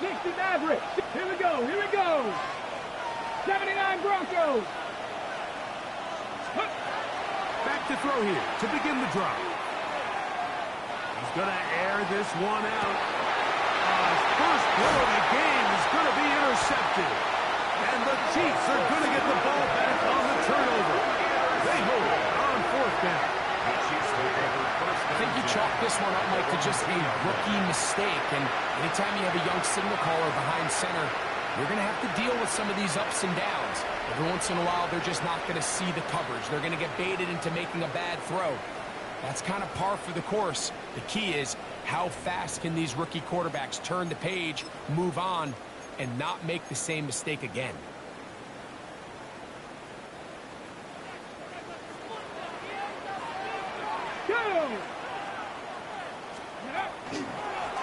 60 Mavericks. Here we go. Here we go. 79 Broncos. Back to throw here to begin the drive. He's going to air this one out. His first throw of the game is going to be intercepted. And the Chiefs are going to get the ball back on the turnover. They hold it on fourth down. I think you chalk this one up, Mike, to just a rookie mistake. And anytime you have a young signal caller behind center, you're going to have to deal with some of these ups and downs. Every once in a while, they're just not going to see the coverage. They're going to get baited into making a bad throw. That's kind of par for the course. The key is how fast can these rookie quarterbacks turn the page, move on, and not make the same mistake again.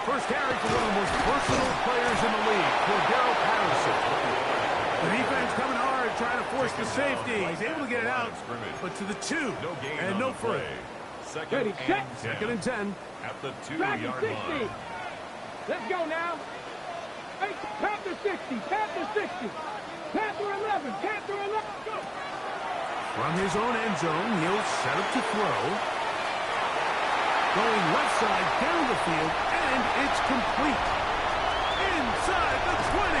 First carry for one of the most versatile players in the league, Cordero Patterson. The defense coming hard, trying to force the safety. He's able to get it out, but to the 2, and no further. Ready, set. Second and 10. At the 2-yard line. Let's go now. Panther 60, Panther 60. Panther 11, Panther 11. Go. From his own end zone, he'll set up to throw. Going left side down the field, and it's complete. Inside the 20.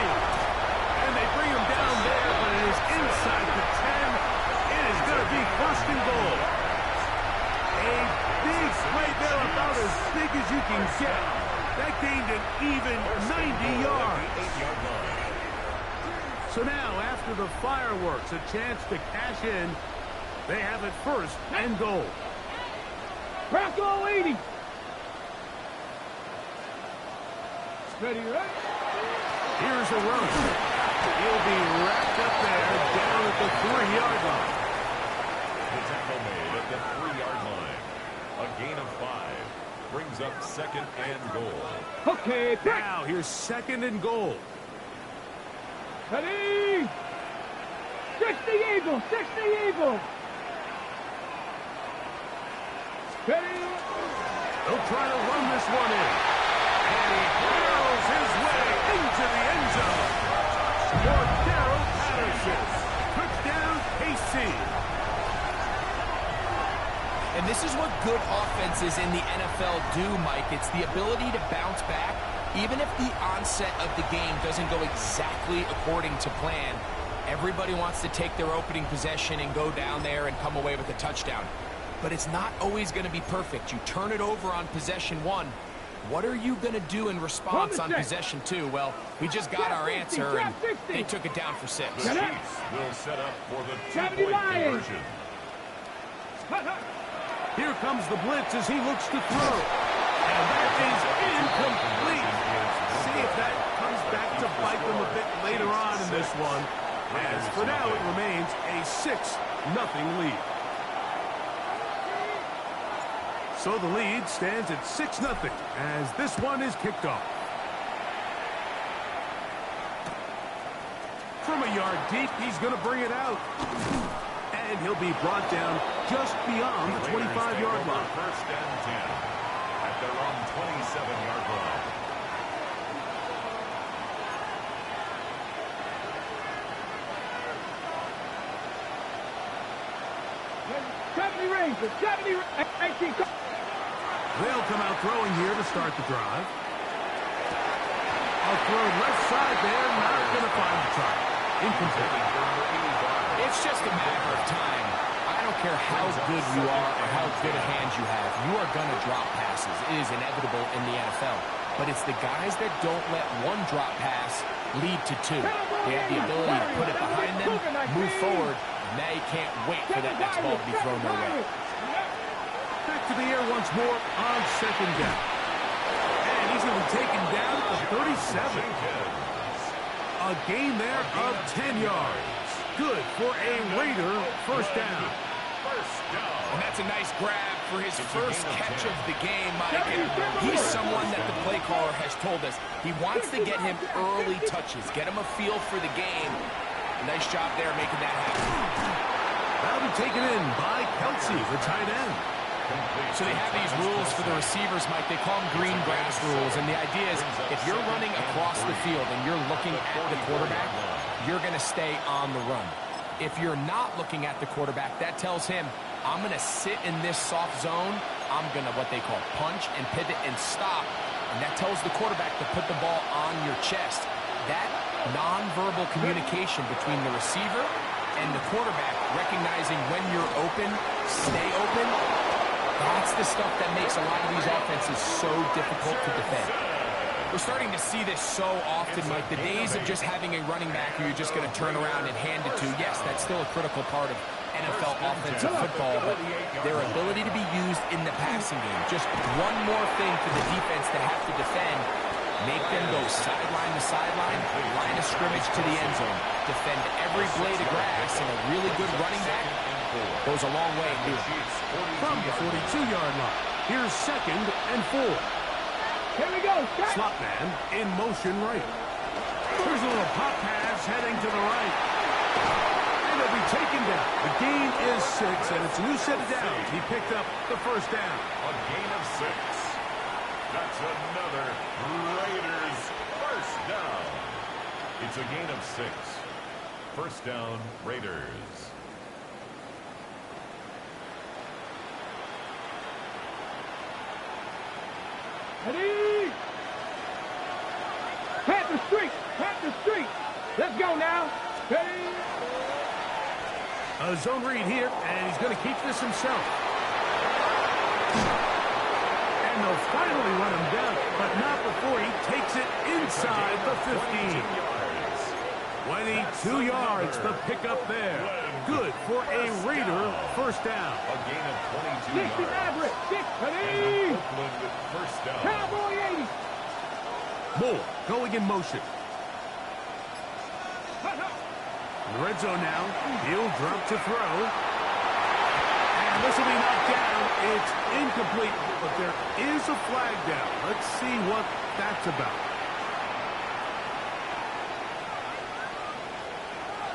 And they bring him down there, but it is inside the 10. It is going to be first and goal. A big play there, about as big as you can get. That gained an even 90 yards. So now, after the fireworks, a chance to cash in. They have it first and goal. Bronco 80. Ready, right? Here's a run. He'll be wrapped up there down at the 3-yard line. The tackle made at the 3-yard line. A gain of 5. Brings up second and goal. Okay, back. Now here's second and goal. Ready? 60 Eagle, 60 Eagle. Ready? They'll try to run this one in. And he barrels his way into the end zone. Cordero Patterson. Touchdown, KC. And this is what good offenses in the NFL do, Mike. It's the ability to bounce back, even if the onset of the game doesn't go exactly according to plan. Everybody wants to take their opening possession and go down there and come away with a touchdown. But it's not always going to be perfect. You turn it over on possession 1. What are you going to do in response on possession 2? Well, we just got our answer, and they took it down for 6. The Chiefs will set up for the 2-point conversion. Here comes the blitz as he looks to throw. And that is incomplete. See if that comes back to bite them a bit later on in this one. As for now, it remains a 6-0 lead. So the lead stands at 6-0 as this one is kicked off. From a yard deep, he's going to bring it out. And he'll be brought down just beyond the 25-yard line. First and 10 at their own 27-yard line. Rangers, 70 Rangers. They'll come out throwing here to start the drive. A throw left side there, not going to find the target. Incomplete. It's just a matter of time. I don't care how good you are or how good a hand you have. You are going to drop passes. It is inevitable in the NFL. But it's the guys that don't let one drop pass lead to 2. They have the ability to put it behind them, move forward, and now you can't wait for that next ball to be thrown their way. Back to the air once more on second down. And he's going to be taken down at the 37. A gain there of 10 yards. Good for a Raider first down. And that's a nice grab for his first catch of the game, Mike. And he's someone that the play caller has told us he wants to get him early touches, get him a feel for the game. Nice job there making that happen. That'll be taken in by Kelsey, the tight end. So they have these rules for the receivers, Mike. They call them green grass rules. And the idea is if you're running across the field and you're looking at the quarterback, you're going to stay on the run. If you're not looking at the quarterback, that tells him, I'm going to sit in this soft zone. I'm going to what they call punch and pivot and stop. And that tells the quarterback to put the ball on your chest. That nonverbal communication between the receiver and the quarterback, recognizing when you're open, stay open, that's the stuff that makes a lot of these offenses so difficult to defend. We're starting to see this so often, Mike. The days of just having a running back who you're just going to turn around and hand it to, yes, that's still a critical part of NFL offensive football, but their ability to be used in the passing game, just one more thing for the defense to have to defend, make them go sideline to sideline, line of scrimmage to the end zone, defend every blade of grass, and a really good running back goes a long way in doing it. From the 42-yard line, here's 2nd and 4. Here we go. Slot man in motion right. Here's a little pop pass heading to the right. And he'll be taken down. The gain is 6, and it's a new set of downs. He picked up the first down. A gain of 6. That's another Raiders first down. It's a gain of 6. First down, Raiders. Ready? Panther Street! Panther Street! Let's go now. Ready? A zone read here, and he's going to keep this himself. And they'll finally run him down, but not before he takes it inside the 15. 22 yards to pick up there. Good for a Raider first down. A gain of 22 60 yards. Maverick! 6, ready? Oakland first down. Cowboy 80! Moore going in motion. In the red zone now. He'll drop to throw. And this will be knocked down. It's incomplete, but there is a flag down. Let's see what that's about.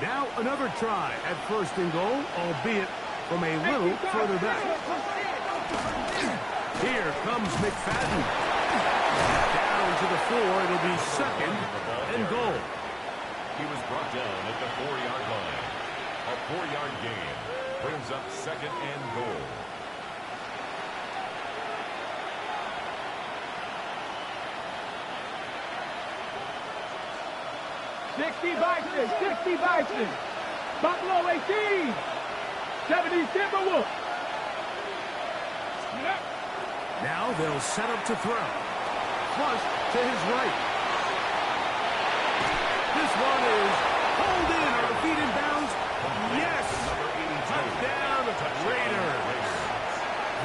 Now another try at 1st and goal, albeit from a little further back. Here comes McFadden. Down to the 4. It'll be 2nd and goal. He was brought down at the 4-yard line. A 4-yard gain brings up 2nd and goal. $60 Bison. Buffalo 18. 70 Timberwolves. Now they'll set up to throw. Flush to his right. This one is pulled in. Are the feet in bounds? Yes. Touchdown, Raiders.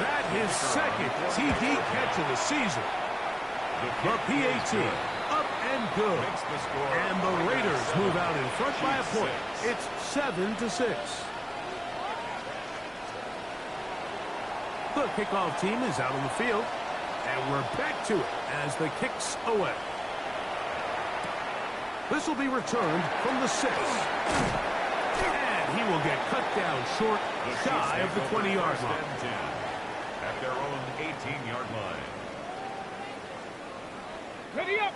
That his 2nd TD catch of the season. The PAT up and good. And the Raiders move out in front by a point. It's 7-6. The kickoff team is out on the field. And we're back to it as the kick's away. This will be returned from the 6. And he will get cut down short, shy of the 20-yard line. At their own 18-yard line. Ready up.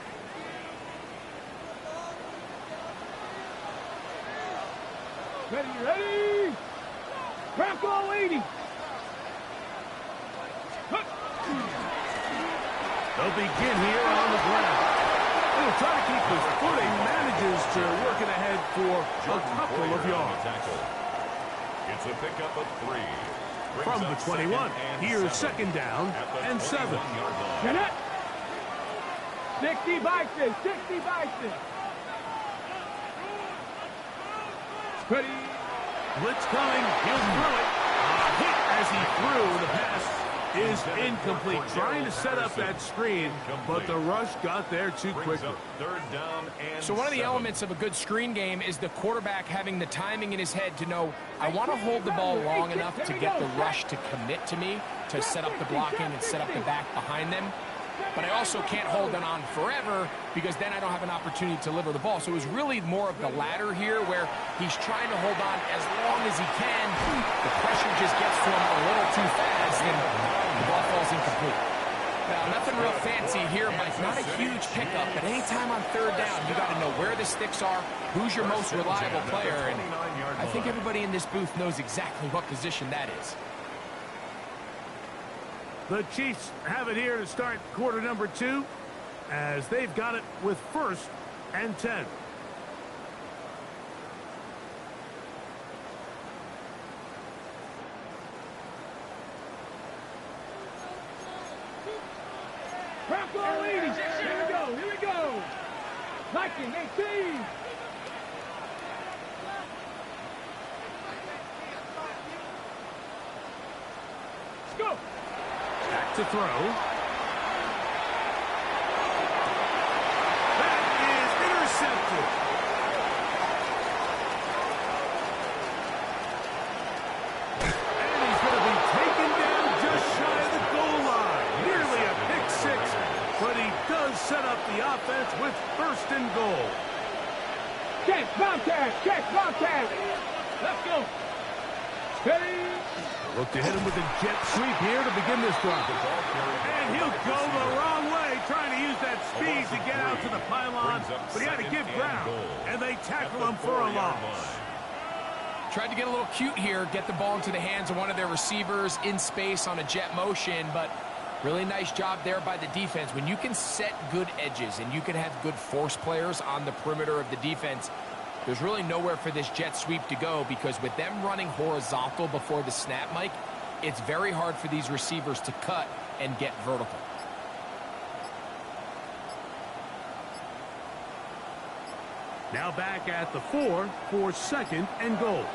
Ready. Bronco 80. They'll begin here on the ground. He'll try to keep his footing, manages to work it ahead for a couple of yards. It's a pickup of 3. From the 21, here's 2nd down and 7. Get it. 60 Bison. 60 Bison. Ready. Blitz coming. He'll throw it. Hit as he threw. The pass is incomplete. Trying to set up that screen, but the rush got there too quickly. 3rd down and So one of the 7. elements of a good screen game is the quarterback having the timing in his head to know, I want to hold the ball long enough to get the rush to commit to me, to set up the blocking and set up the back behind them. but I also can't hold it on forever because then I don't have an opportunity to deliver the ball. So it was really more of the latter here where he's trying to hold on as long as he can. The pressure just gets to him a little too fast, and the ball falls incomplete. Now, nothing real fancy here, Mike. Not a huge pickup, but anytime on third down, you got to know where the sticks are, who's your most reliable player, and I think everybody in this booth knows exactly what position that is. The Chiefs have it here to start quarter number 2, as they've got it with 1st and 10. Bronco leading. Here we go. Here we go. Viking 18. Let's go. Back to throw. That is intercepted. And he's going to be taken down just shy of the goal line. Nearly a pick six, but he does set up the offense with 1st and goal. Catch, Bobcat. Catch, Bobcat. Let's go. Steady. Look to hit him with a jet sweep here to begin this drive. And he'll go the wrong way, trying to use that speed to get out to the pylon, but he had to give ground, and they tackle him for a loss. Tried to get a little cute here, get the ball into the hands of one of their receivers in space on a jet motion, but really nice job there by the defense. When you can set good edges and you can have good force players on the perimeter of the defense, there's really nowhere for this jet sweep to go because with them running horizontal before the snap, Mike, it's very hard for these receivers to cut and get vertical. Now back at the 4 for 2nd and goal.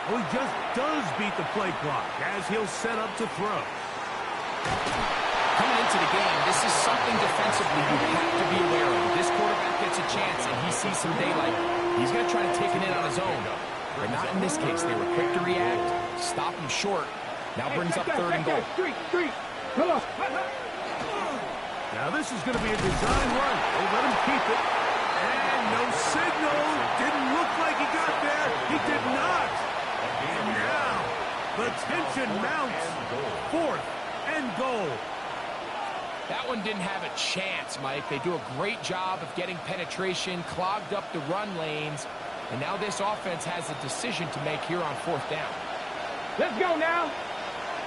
Oh, he just does beat the play clock as he'll set up to throw. Coming into the game, this is something defensively you have to be aware of. This quarterback gets a chance and he sees some daylight. He's going to try to take it in on his own. But not in this case. They were quick to react, stop him short. Now brings up 3rd and goal. Street. Come on. Now this is going to be a design run. They let him keep it. And no signal. Didn't look like he got there. He did not. And now the tension mounts. 4th and goal. That one didn't have a chance, Mike. They do a great job of getting penetration, clogged up the run lanes, and now this offense has a decision to make here on 4th down. Let's go now.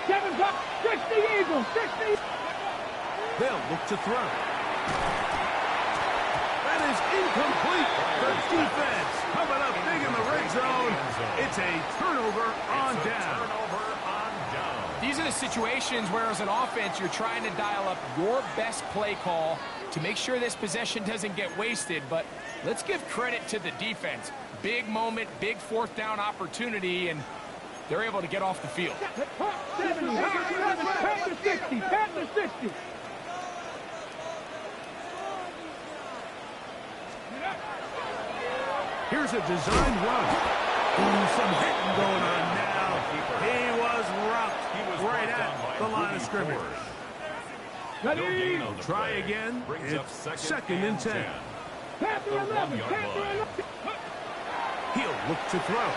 7 up, 60 Eagles, 60. They'll look to throw. That is incomplete. The defense coming up big in the red zone. It's a turnover on down. These are the situations where, as an offense, you're trying to dial up your best play call to make sure this possession doesn't get wasted. But let's give credit to the defense. Big moment, big 4th down opportunity, and they're able to get off the field. 70, pat the 60, pat the 60. Here's a design run. Ooh, some hitting going on now. He was roughed right at the line of scrimmage. Ready? Try again. It's 2nd and 10. Pat the 11, pat the 11. He'll look to throw.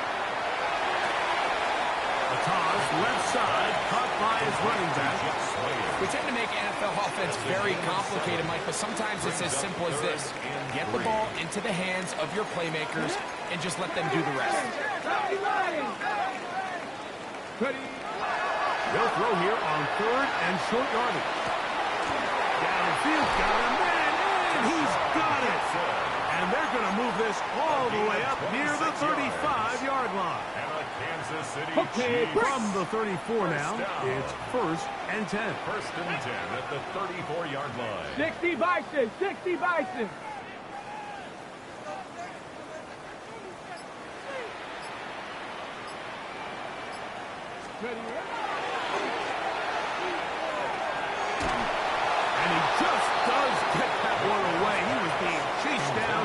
A toss, left side, caught by his running back. We tend to make NFL offense very complicated, Mike, but sometimes it's as simple as this. Get the ball into the hands of your playmakers and just let them do the rest. Ready? They'll throw here on 3rd and short yardage. Downfield, got him, and he's got it. And they're going to move this all the way up near the 35-yard line. Okay, From the 34 now, it's 1st and 10. 1st and 10 at the 34-yard line. 60 Bison, 60 Bison. Ready? And he just does get that one away. He was being chased down,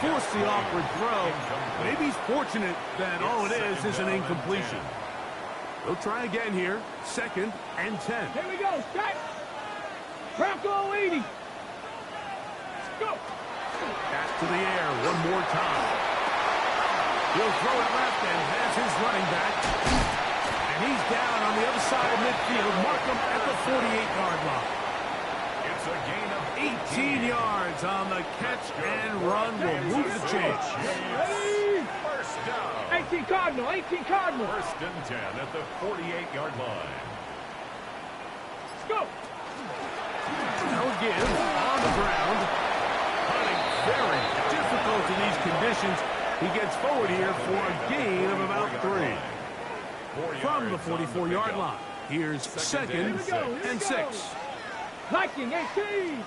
forced the awkward throw. Maybe he's fortunate that all it is an incompletion. They'll try again here. 2nd and 10. Here we go, strike. 80. Go. Back to the air one more time. He'll throw it left and has his running back. And he's down on the other side of midfield. Mark him at the 48-yard line. It's a gain of 18 yards on the catch and run will move the chains. Ready? First down. 18 Cardinal, 18 Cardinal. First and 10 at the 48-yard line. Go. They'll give on the ground. Hunting very difficult in these conditions. He gets forward here for a gain of about 3. From the 44-yard line, here's second and 6. Viking, 18.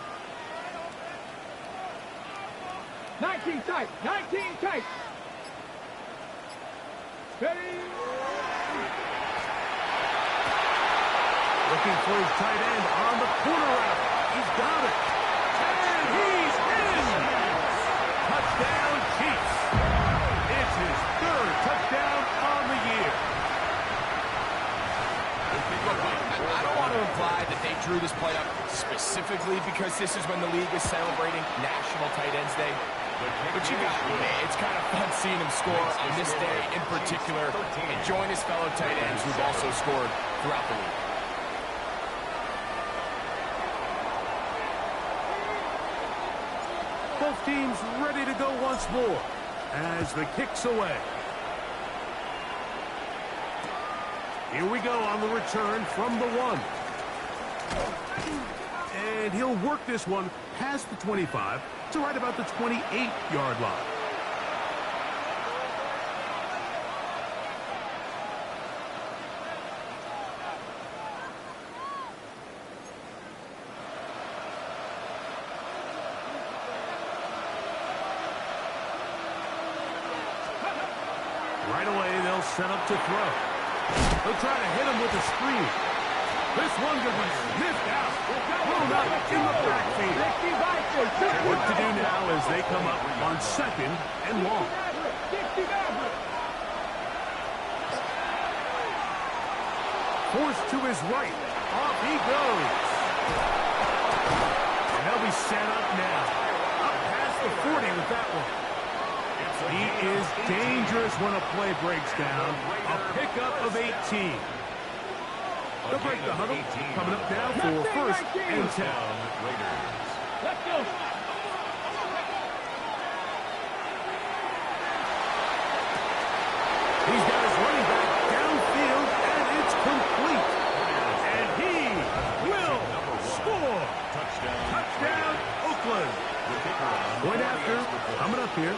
19 tight, 19 tight. Ready? Looking for his tight end on the corner route. He's got it. And he's in. Touchdown, Chiefs. It's his 3rd touchdown on the year. I don't want to imply that they drew this play up specifically because this is when the league is celebrating National Tight Ends Day. But you got to admit, it's kind of fun seeing him score on this day in particular and join his fellow tight ends who've also scored throughout the league. Both teams ready to go once more as the kick's away. Here we go on the return from the 1. And he'll work this one past the 25 to right about the 28-yard line. Right away, they'll set up to throw. They'll try to hit him with a screen. This one could be sniffed out. Thrown up in the backfield. What to do now as they come up on 2nd and long. Forced to his right. Off he goes. And they'll be set up now. Up past the 40 with that one. He is dangerous when a play breaks down. A pickup of 18. They'll break the huddle. Coming up now for 1st and 10. Let's go. He's got his running back downfield, and it's complete. And he will score. Touchdown, Oakland. Point after, coming up here.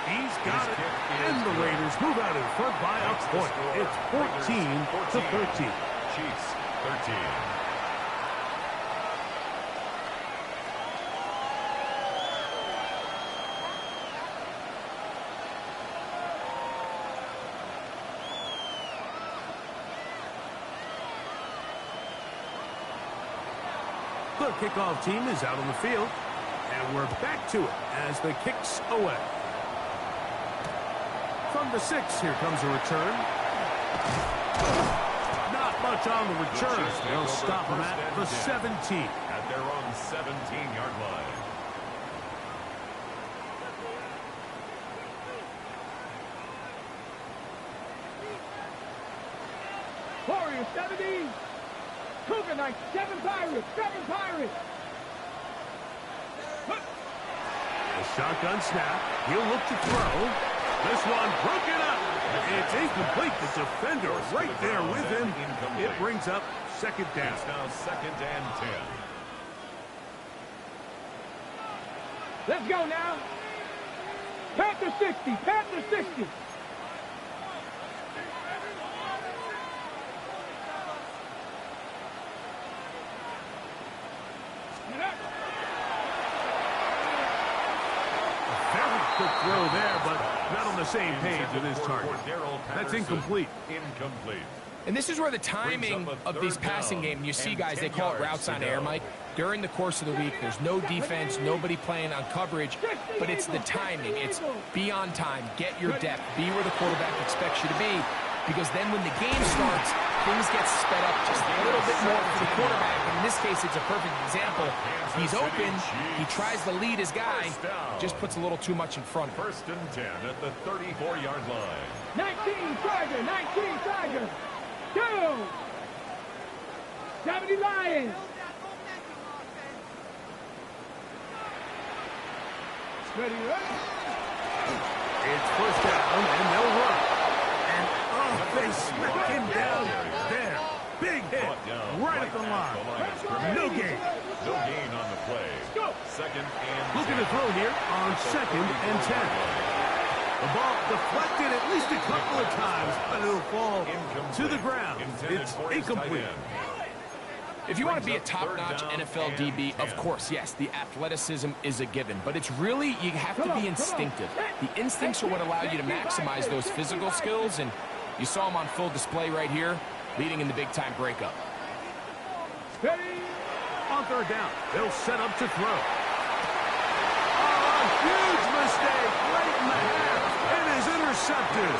He's got it, and the Raiders move out in front by a point. It's 14-13. Chiefs, 13. The kickoff team is out on the field, and we're back to it as the kick's away. From the 6, here comes a return. Not much on the return. They'll stop him at the 17. At their own 17-yard line. Warriors, 70. Cougar Knights, 7 Pirates, 7 Pirates. A shotgun snap. He'll look to throw. This one broken up. It's incomplete. The defender right there with him. It brings up 2nd down. It's now 2nd and 10. Let's go now. Panther 60, Panther 60. Quick throw there, but not on the same page with his target. That's incomplete. Incomplete. And this is where the timing of these passing game, you see guys, they call it routes on air, Mike. During the course of the week, there's no defense, nobody playing on coverage, but it's the timing. It's be on time, get your depth, be where the quarterback expects you to be, because then when the game starts, things get sped up just a little bit more for the quarterback. In this case, it's a perfect example. He's open. He tries to lead his guy. Just puts a little too much in front of him. 1st and 10 at the 34-yard line. 19 Tiger, 19 Tiger. Go! 70 Lions. Ready, ready. It's 1st down, and they'll run. And, they smack him down there. Big hit right at the line. No gain. No gain on the play. 2nd and 10. Looking to throw here on 2nd and 10. The ball deflected at least a couple of times, but it'll fall to the ground. It's incomplete. If you want to be a top-notch NFL DB, of course, yes, the athleticism is a given. But it's really, you have to be instinctive. The instincts are what allow you to maximize those physical skills, and you saw him on full display right here, leading in the big-time breakup. On 3rd down, they'll set up to throw. Oh, a huge mistake right in the half. It is intercepted.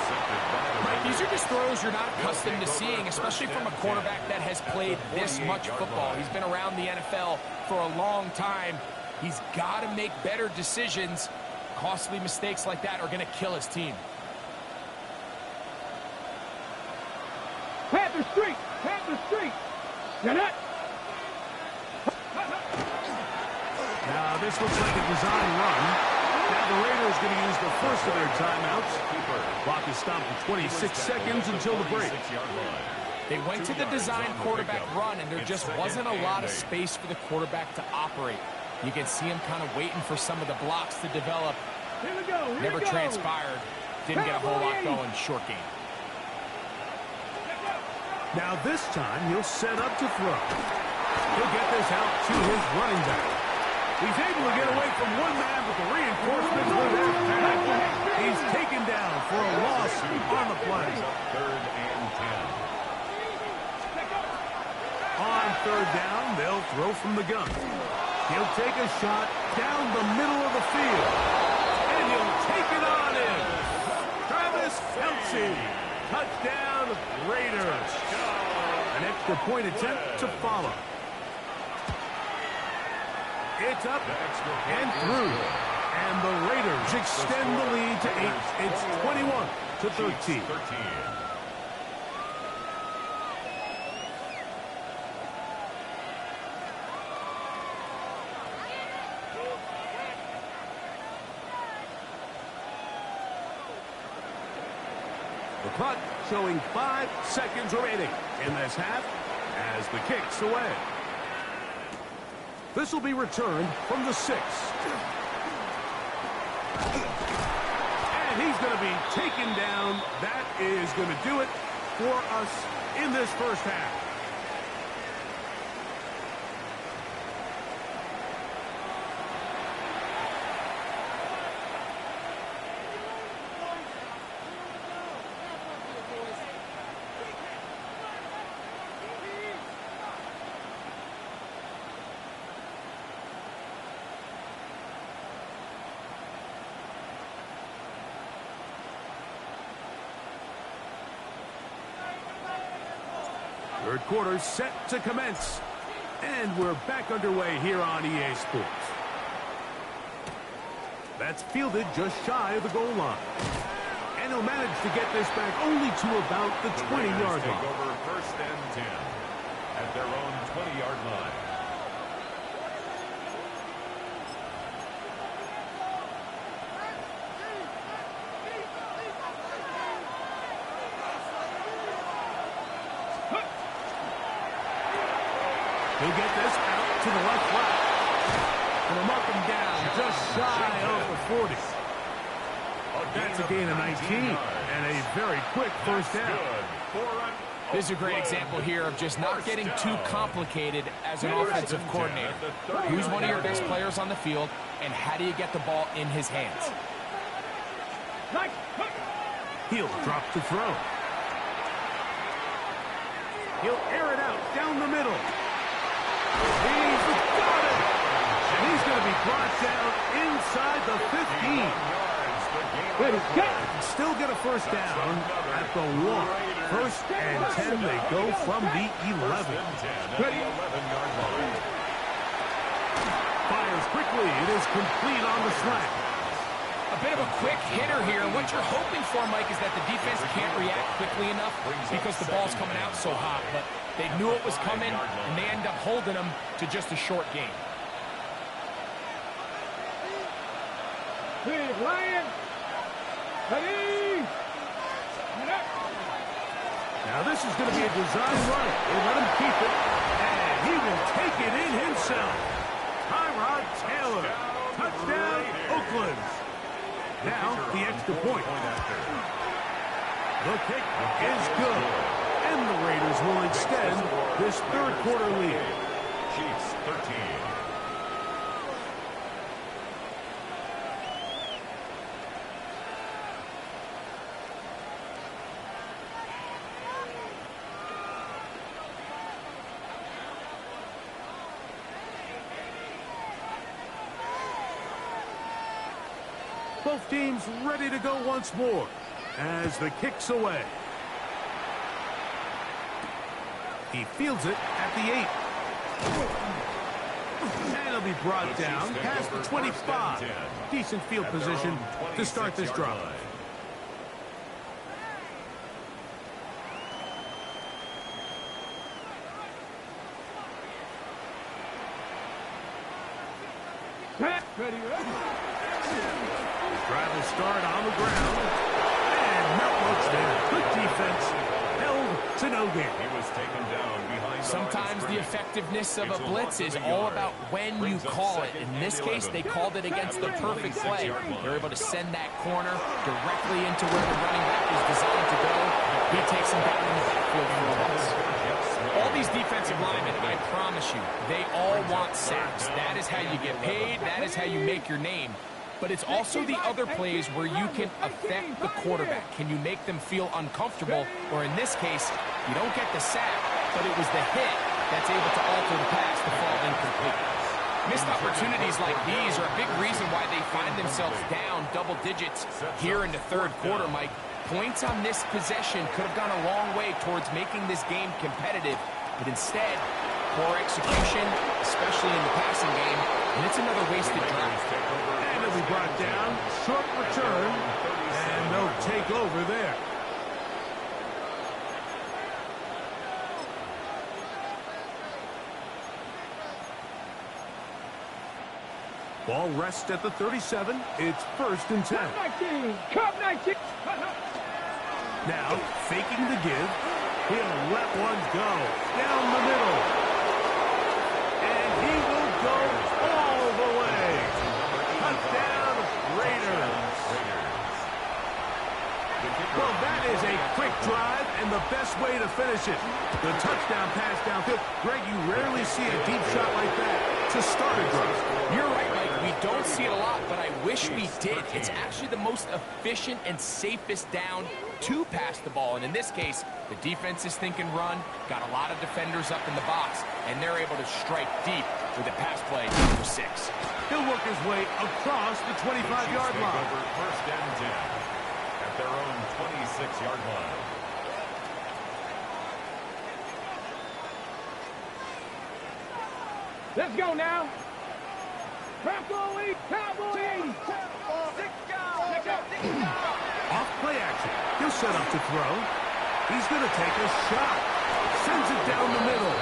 Mike, these are just throws you're not accustomed to seeing, especially from a quarterback that has played this much football. He's been around the NFL for a long time. He's got to make better decisions. Costly mistakes like that are going to kill his team. Panther Street, Panther Street. You're not. Now, this looks like a design run. Now the Raiders going to use the first of their timeouts. Clock is stopped for 26 seconds until the break. They went to the design quarterback run, and there just wasn't a lot of space for the quarterback to operate. You can see him kind of waiting for some of the blocks to develop. Here we go. Never transpired. Didn't get a whole lot going. Short game. Now this time he'll set up to throw. He'll get this out to his running back. He's able to get away from one man, but the reinforcements were there. He's taken down for a loss on the play. 3rd and 10. On 3rd down, they'll throw from the gun. He'll take a shot down the middle of the field. And he'll take it on in. Travis Kelce. Touchdown, Raiders. An extra point attempt to follow. It's up and through. And the Raiders extend the lead to 8. It's 21-13. The clock showing 5 seconds remaining in this half as the kick's away. This will be returned from the 6. And he's going to be taken down. That is going to do it for us in this first half. Third quarter set to commence. And we're back underway here on EA Sports. That's fielded just shy of the goal line. And he'll manage to get this back only to about the 20-yard line. Take over 1st and 10 at their own 20-yard line. He'll get this out to the left flat. And he'll mark him down just shy of the 40. That's a gain of 19 and a very quick first down. This is a great example here of just not getting too complicated as an offensive coordinator. Who's one of your best players on the field, and how do you get the ball in his hands? He'll drop to throw. He'll air it out down the middle. He's got it! And he's going to be brought down inside the 15. Ready, go. Still get a first down at the 1. First and 10, they go from the 11. Ready. Fires quickly. It is complete on the slant. A bit of a quick hitter here. What you're hoping for, Mike, is that the defense can't react quickly enough because the ball's coming out so hot. But they knew it was coming, and they end up holding them to just a short game. Big Lion. Ready. Now this is going to be a design run. They let him keep it, and he will take it in himself. Tyrod Taylor. Touchdown, Oakland. Now the extra point. The kick is good, and the Raiders will extend this third quarter lead. Chiefs 13. Both teams ready to go once more as the kick's away. He fields it at the 8. And he'll be brought down past the 25. Decent field position to start this drive. Ready, Drive will start on the ground. And not much there. Good defense. Held to no gain. He was taken down behind Sometimes the effectiveness of a blitz is all about when you call it. In this case, they called it against the perfect play. They're able to send that corner directly into where the running back is designed to go. He takes him down in the backfield for a loss. All these defensive linemen, I promise you, they all want sacks. That is how you get paid. That is how you make your name. But it's also the other plays where you can affect the quarterback. Can you make them feel uncomfortable? Or in this case, you don't get the sack, but it was the hit that's able to alter the pass to fall incomplete. Missed opportunities like these are a big reason why they find themselves down double digits here in the third quarter, Mike. Points on this possession could have gone a long way towards making this game competitive, but instead, poor execution, especially in the passing game, and it's another wasted drive. And he'll be brought down, short return, and they'll take over there. Ball rests at the 37. It's first and 10. Cup 19. Now, faking the give. He'll let one go down the middle. And he will go all the way. Touchdown, Raiders. Well, that is a quick drive and the best way to finish it. The touchdown pass downfield. Greg, you rarely see a deep shot like that to start a drive. You're right, Mike. We don't see it a lot, but I wish we did. It's actually the most efficient and safest down to pass the ball. And in this case, the defense is thinking run, got a lot of defenders up in the box, and they're able to strike deep with a pass play for 6. He'll work his way across the 25-yard line. First and 10 at their own 26-yard line. Let's go now. Cowboys, Cowboys. Off play action. He'll set up to throw. He's going to take a shot. Sends it down the middle.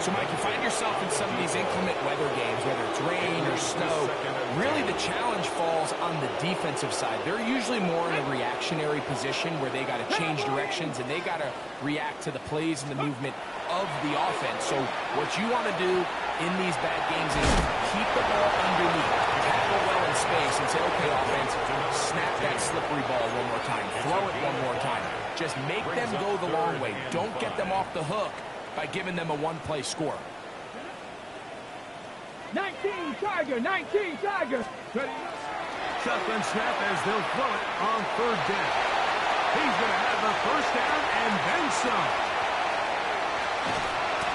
So, Mike, you find yourself in some of these inclement weather games, whether it's rain or snow, really the challenge falls on the defensive side. They're usually more in a reactionary position where they got to change directions and they got to react to the plays and the movement of the offense. So what you want to do in these bad games is keep the ball underneath, tackle well in space, and say, okay, offense, snap that slippery ball one more time, throw it one more time. Just make them go the long way. Don't get them off the hook by giving them a one-play score. 19 Tiger, 19 Tiger. Shotgun snap as they'll throw it on third down. He's going to have the first down and then some.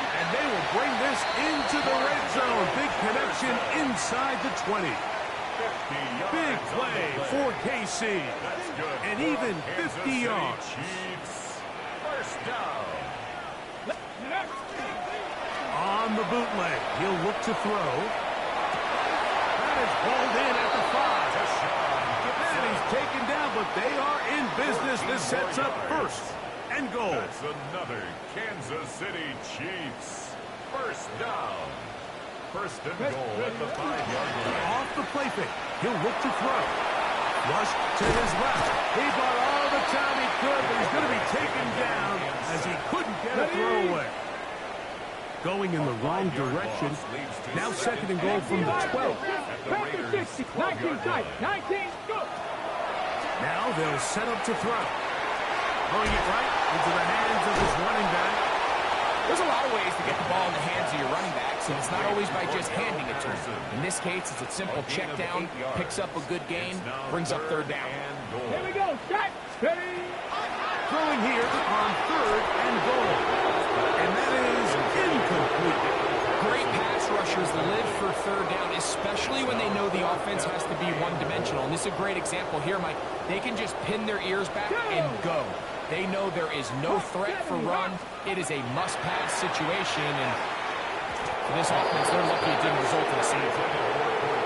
And they will bring this into the red zone. Big connection inside the 20. Big play for KC. That's good. And even Kansas 50 City yards. Chiefs. First down. On the bootleg, he'll look to throw. That is hauled in at the 5. And he's taken down, but they are in business. This sets up first and goal. That's another Kansas City Chiefs. First down. First and goal at the 5-yard line. Off the play fake, he'll look to throw. Rush to his left. He bought all the time he could, but he's going to be taken down as he couldn't get a throw away. Going in the wrong direction. Now second and goal from the 12. Pack the 60. 19 tight. 19, go. Now they'll set up to throw. Throwing it right into the hands of his running back. There's a lot of ways to get the ball in the hands of your running backs, and it's not always by just handing it to him. In this case, it's a simple check down, picks up a good gain, brings up third down. Here we go. Set. Ready. Throwing here on third and goal. And that is incomplete. Great pass rushers live for third down, especially when they know the offense has to be one-dimensional. And this is a great example here, Mike. They can just pin their ears back and go. They know there is no threat for run. It is a must-pass situation, and for this offense, they're lucky it didn't result in a save.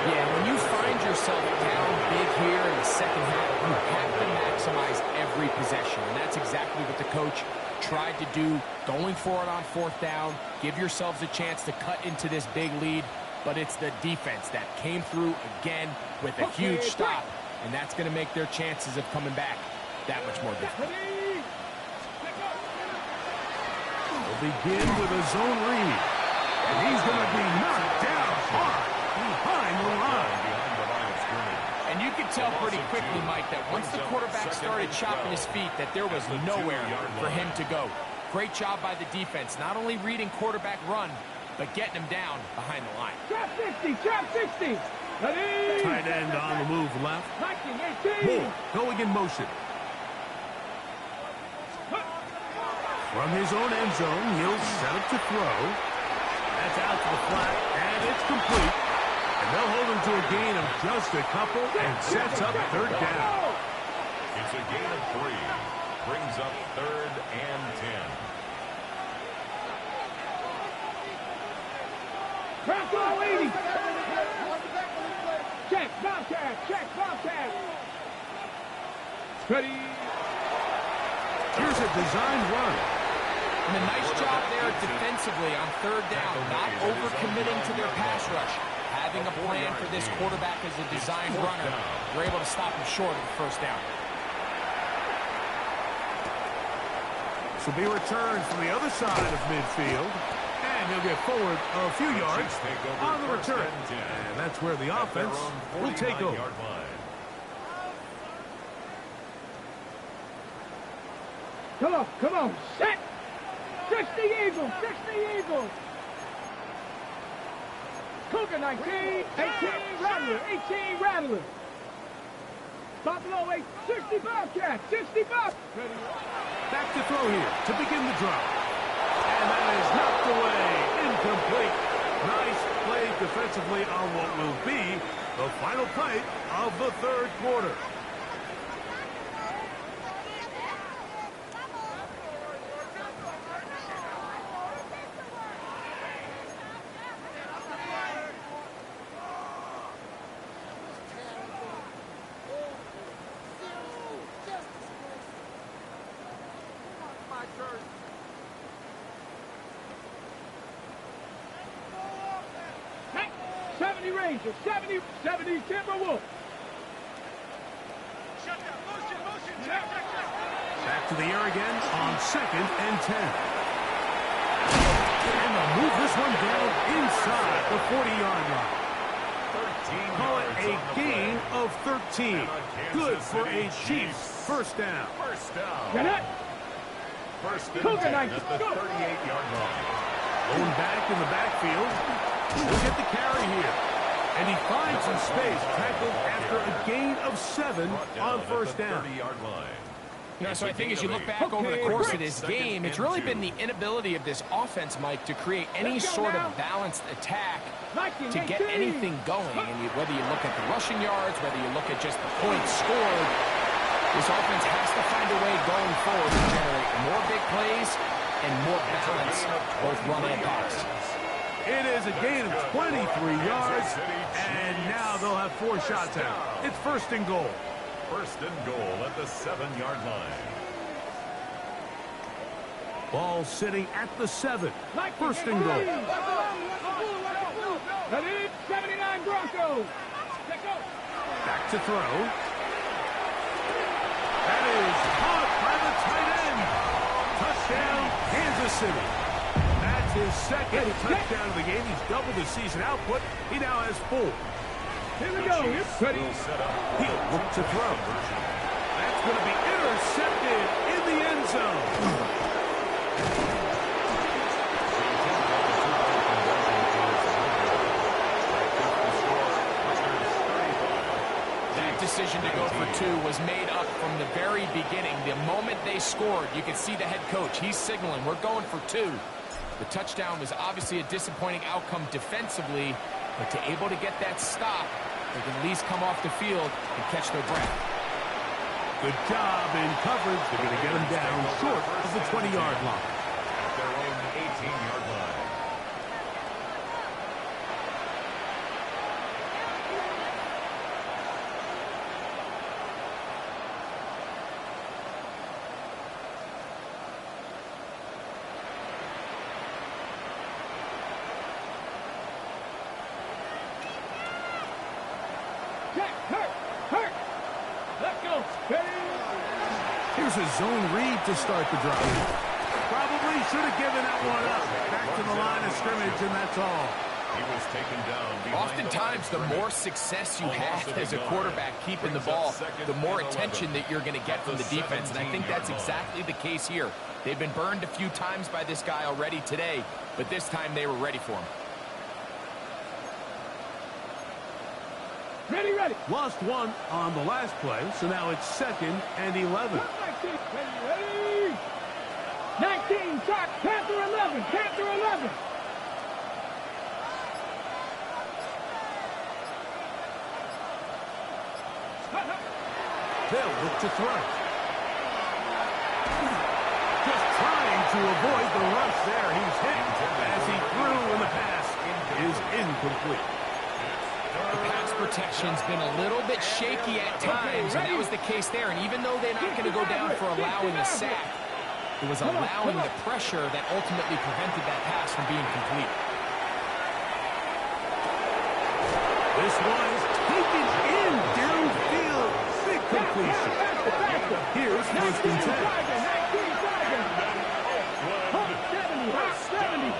Yeah, when you find yourself down big here in the second half, you have to maximize every possession, and that's exactly what the coach tried to do, going for it on fourth down. Give yourselves a chance to cut into this big lead, but it's the defense that came through again with a huge stop, and that's going to make their chances of coming back that much more difficult. They'll begin with a zone read, and he's going to be knocked down hard behind the line. And you could tell pretty quickly, Mike, that once the quarterback started chopping his feet, that there was nowhere for him to go. Great job by the defense, not only reading quarterback run, but getting him down behind the line. Trap 60. Trap 60. Ready. Tight end on the move left. 19, 18. Moore going in motion. From his own end zone, he'll set up to throw. That's out to the flat, and it's complete. And they'll hold him to a gain of just a couple and sets up third down. It's a gain of 3. Brings up third and 10. Trap ball 80. Check, Bobcat. Check, Bobcat. Ready. Here's a designed run. And a nice job there defensively on third down, not overcommitting to their pass rush. Having a plan for this quarterback as a designed runner. They're able to stop him short of the first down. This will be returned from the other side of midfield. And he'll get forward a few yards on the return. And that's where the offense will take over. Come on, come on. Set. 60 Eagles, 60 Eagles. Cougar 19, 18 Rattler, 18 Rattler. Buffalo 8, 60 Bobcat, 60 Bob. Back to throw here to begin the drive. And that is knocked away, incomplete. Nice play defensively on what will be the final play of the third quarter. Hey, 70 Rangers, 70 Timberwolves. Back to the air again on second and 10. And they'll move this one down inside the 40-yard line. Call it a gain of 13. Good for a Chiefs first down. First down. Get it? First and Cougar 10 Knights, at the go. 38-yard line. Going back in the backfield. He'll get the carry here. And he finds some space, tackled after a gain of 7 Brought down on at first the down. 30-yard line. You know, so I think as you look back over the course of this game, it's really been the inability of this offense, Mike, to create any sort of balanced attack to get anything going. And whether you look at the rushing yards, whether you look at just the points scored, this offense has to find a way going forward to generate more big plays and more balance, both run and pass. It is a gain of 23 yards, and now they'll have 4 shots out. It's first and goal. First and goal at the 7-yard line. Ball sitting at the 7. First and goal. That is 79 Broncos. Back to throw. That is caught by the tight end. Touchdown, Kansas City. That's his second touchdown of the game. He's doubled his season output. He now has 4. Here we go. It's ready. He'll look to throw. That's going to be intercepted in the end zone. That decision to go for 2 was made up from the very beginning. The moment they scored, you could see the head coach. He's signaling, we're going for 2. The touchdown was obviously a disappointing outcome defensively, but to able to get that stop, they can at least come off the field and catch their breath. Good job in coverage. They're going to get him down short of the 20-yard line. At their own 18-yard line. Here's a zone read to start the drive. Probably should have given that one up. Back to the line of scrimmage, and that's all. He was taken down. Oftentimes, the more success you have as a quarterback keeping the ball, the more attention that you're going to get from the defense, and I think that's exactly the case here. They've been burned a few times by this guy already today, but this time they were ready for him. Ready, ready. Lost 1 on the last play, so now it's 2nd and 11. Ready. 19, shot, Panther 11, Panther 11. They'll look to throw. Just trying to avoid the rush there. He's hit as he threw, and the pass is incomplete. The pass protection's been a little bit shaky at times, and that was the case there. And even though they're not going to go down for allowing a sack, it was allowing the pressure that ultimately prevented that pass from being complete. This one is taken in downfield. Big completion. Here's first and 10. 70.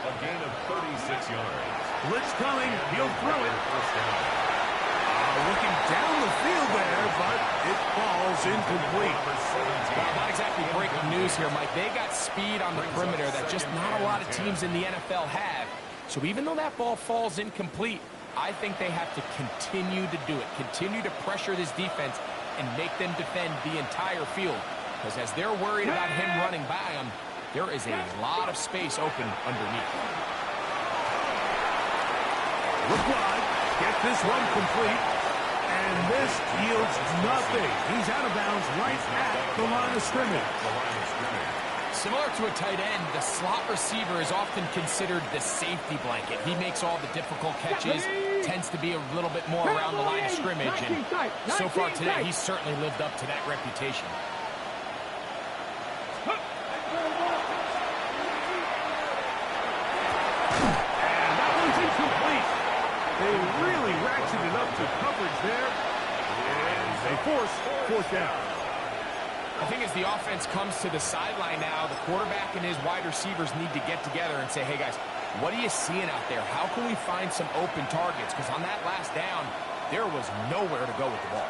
A gain of 36 yards. Blitz coming. He'll throw it. Looking down the field there, but it falls incomplete. Well, not exactly breaking news here, Mike. They got speed on the perimeter that just not a lot of teams in the NFL have. So even though that ball falls incomplete, I think they have to continue to do it. Continue to pressure this defense and make them defend the entire field. Because as they're worried about him running by them, there is a lot of space open underneath. Look wide. Get this one complete. And this yields nothing. He's out of bounds right at the line of scrimmage. Similar to a tight end, the slot receiver is often considered the safety blanket. He makes all the difficult catches, tends to be a little bit more around the line of scrimmage, and so far today, he's certainly lived up to that reputation. And that one's incomplete. They really ratcheted up to coverage there, and they force 4th down. I think as the offense comes to the sideline now, the quarterback and his wide receivers need to get together and say, hey, guys, what are you seeing out there? How can we find some open targets? Because on that last down, there was nowhere to go with the ball.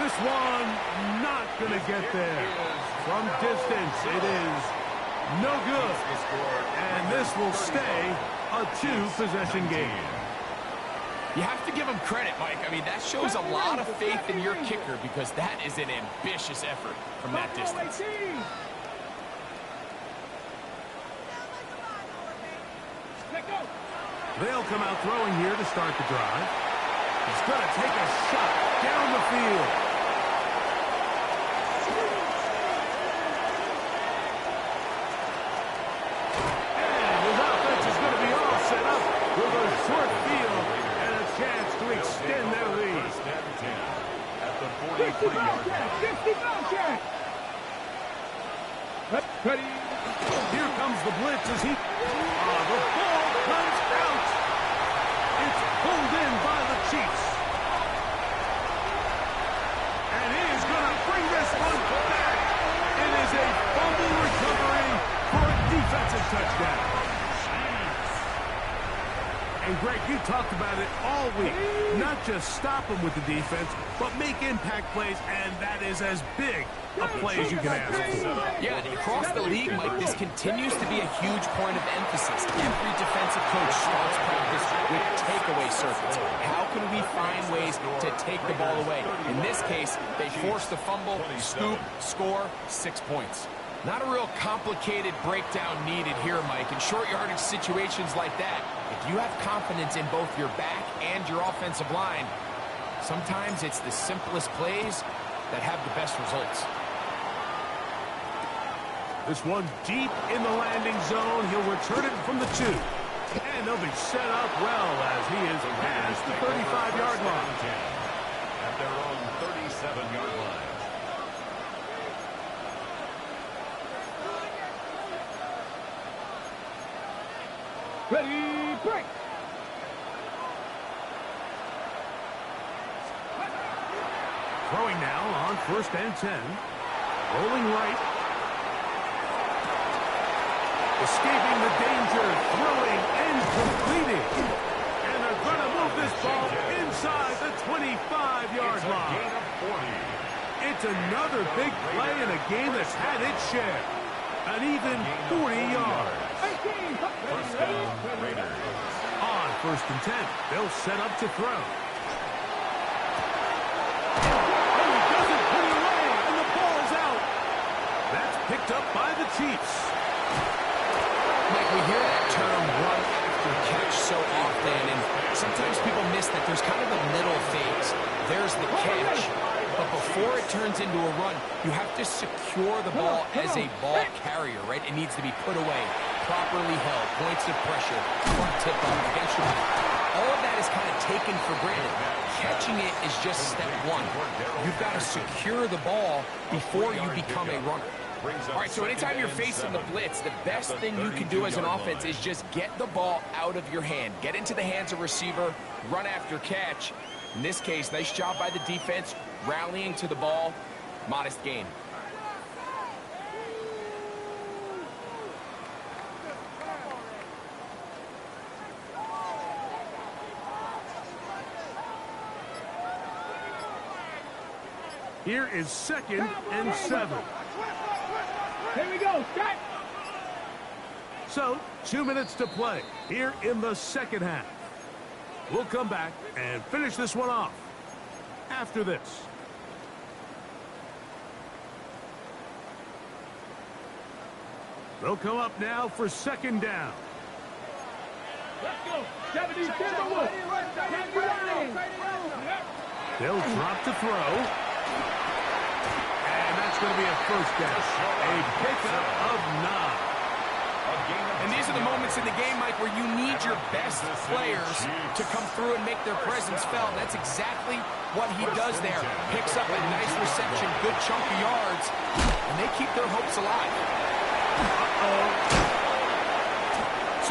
This one not going to get there. From distance, it is no good. And this will stay a 2-possession game. You have to give him credit, Mike. I mean, that shows a lot of faith in your kicker because that is an ambitious effort from that distance. They'll come out throwing here to start the drive. He's going to take a shot down the field. And his offense is going to be all set up with a short field and a chance to extend their lead. First and 10 at the 55 43-yard check, line. 55 check. Ready. Here comes the blitz as he... the ball comes out. It's pulled in by the Chiefs. And he is going to bring this one back. It is a fumble recovery for a defensive touchdown. And Greg, you talked about it all week. Not just stop them with the defense, but make impact plays, and that is as big a play as you can ask for. Yeah, and across the league, Mike, this continues to be a huge point of emphasis. Every defensive coach starts practice with takeaway circuits. How can we find ways to take the ball away? In this case, they forced the fumble, scoop, score, 6 points. Not a real complicated breakdown needed here, Mike. In short yardage situations like that, if you have confidence in both your back and your offensive line, sometimes it's the simplest plays that have the best results. This one deep in the landing zone. He'll return it from the 2. And they'll be set up well as he is past the 35-yard line. At their own 37-yard line. Ready, break. Throwing now on 1st and 10. Rolling right. Escaping the danger. Throwing and completing. And they're going to move this ball inside the 25-yard line. Gain of 40. It's another big play in a game that's had its share. An even 40 yards. 18. First down, Raiders. On 1st and 10, they'll set up to throw. And he doesn't put it away, and the ball's out. That's picked up by the Chiefs. Mike, we hear that term run after catch so often, and sometimes people miss that there's kind of a middle phase. There's the catch, but before it turns into a run, you have to secure the ball as a ball carrier, right? It needs to be put away, properly held, points of pressure, front tip up against your back. All of that is kind of taken for granted. Catching it is just step one. You've got to secure the ball before you become a runner. All right, so anytime you're facing the blitz, the best thing you can do as an offense is just get the ball out of your hand. Get into the hands of receiver, run after catch. In this case, nice job by the defense, rallying to the ball, modest gain. Here is 2nd and 7. Here we go, Scott. So, 2 minutes to play here in the second half. We'll come back and finish this one off after this. They'll come up now for 2nd down. Let's go. 70 Timberwolves. They'll drop to throw. And that's going to be a 1st down. A pickup of 9. And these are the moments in the game, Mike, where you need your best players to come through and make their presence felt. And that's exactly what he does there. Picks up a nice reception, good chunk of yards, and they keep their hopes alive.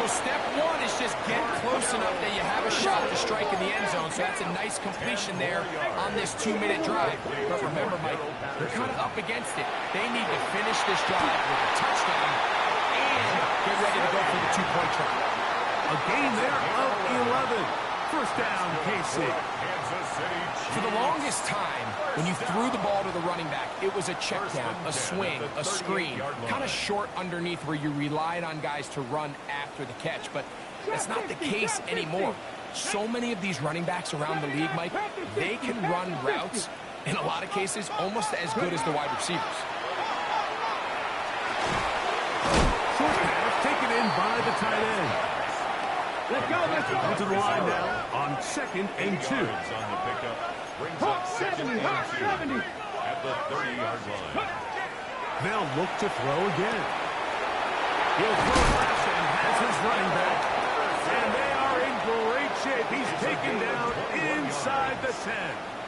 So step one is just get close enough that you have a shot to strike in the end zone. So that's a nice completion there on this 2-minute drive. But remember, Mike, they're kind of up against it. They need to finish this drive with a touchdown and get ready to go for the 2-point try. A gain there of 11. 1st down, KC. For the longest time, when you threw the ball to the running back, it was a check down, a swing, a screen, kind of short underneath where you relied on guys to run after the catch. But that's not the case anymore. So many of these running backs around the league, Mike, they can run routes, in a lot of cases, almost as good as the wide receivers. Short pass taken in by the tight end. Let's go, let's go. Into the line now on 2nd and 2. On the pickup. Brings up 2nd and 2 at the 30-yard line. They'll look to throw again. He'll throw pass and has his running back. And they are in great shape. He's taken down inside the 10.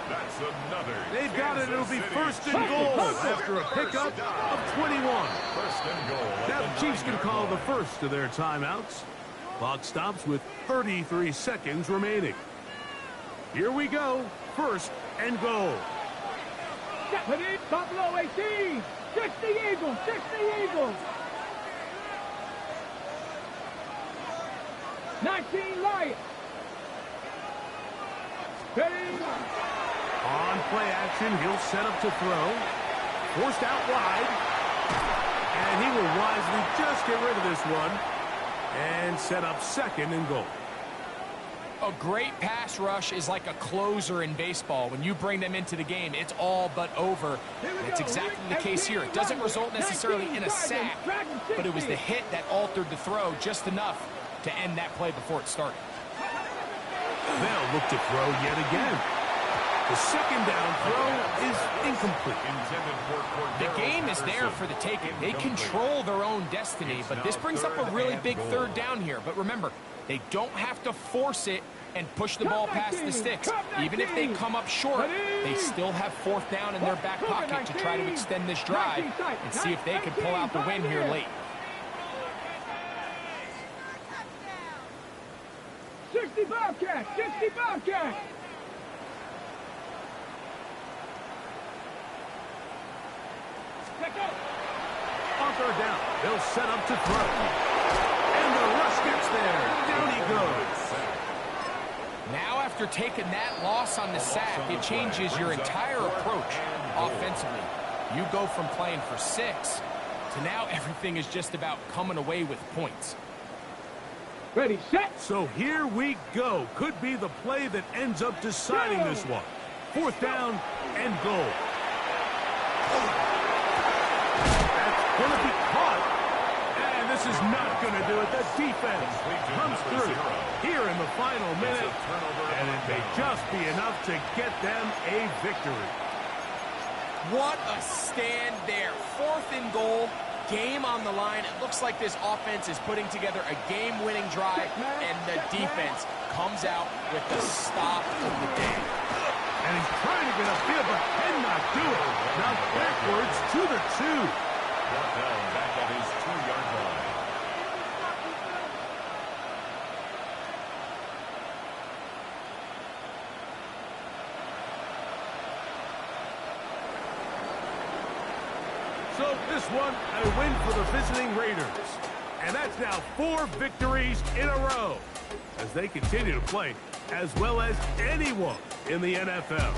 That's another. They've got it. It'll be 1st and goal after a pickup of 21. 1st and goal. Now the Chiefs can call the first of their timeouts. Clock stops with 33 seconds remaining. Here we go. 1st and goal. Put it, Buffalo 18. 60 Eagles, 60 Eagles. 19 Lions. On play action, he'll set up to throw. Forced out wide. And he will wisely just get rid of this one. And set up 2nd and goal. A great pass rush is like a closer in baseball. When you bring them into the game, it's all but over. And it's exactly the case here. It doesn't result necessarily in a sack, but it was the hit that altered the throw just enough to end that play before it started. They'll look to throw yet again. The 2nd down throw is incomplete. The game is there for the taking. They control their own destiny, but this brings up a really big 3rd down here. But remember, they don't have to force it and push the ball past the sticks. Even if they come up short, they still have 4th down in their back pocket to try to extend this drive and see if they can pull out the win here late. 65 catch, 65 catch. On 3rd down, they'll set up to throw. And the rush gets there. Down he goes. Now after taking that loss on the sack, it changes your entire approach offensively. You go from playing for 6 to now everything is just about coming away with points. Ready, set. So here we go. Could be the play that ends up deciding this one. 4th down and goal. That's going to be caught. And this is not going to do it. The defense comes through here in the final minute. And it may just be enough to get them a victory. What a stand there. 4th and goal. Game on the line. It looks like this offense is putting together a game-winning drive, and the defense comes out with the stop of the day. And he's trying to get upfield, but cannot do it. Now backwards to the 2. Brought down back at his 2-yard line. So this one, a win for the visiting Raiders. And that's now 4 victories in a row as they continue to play as well as anyone in the NFL.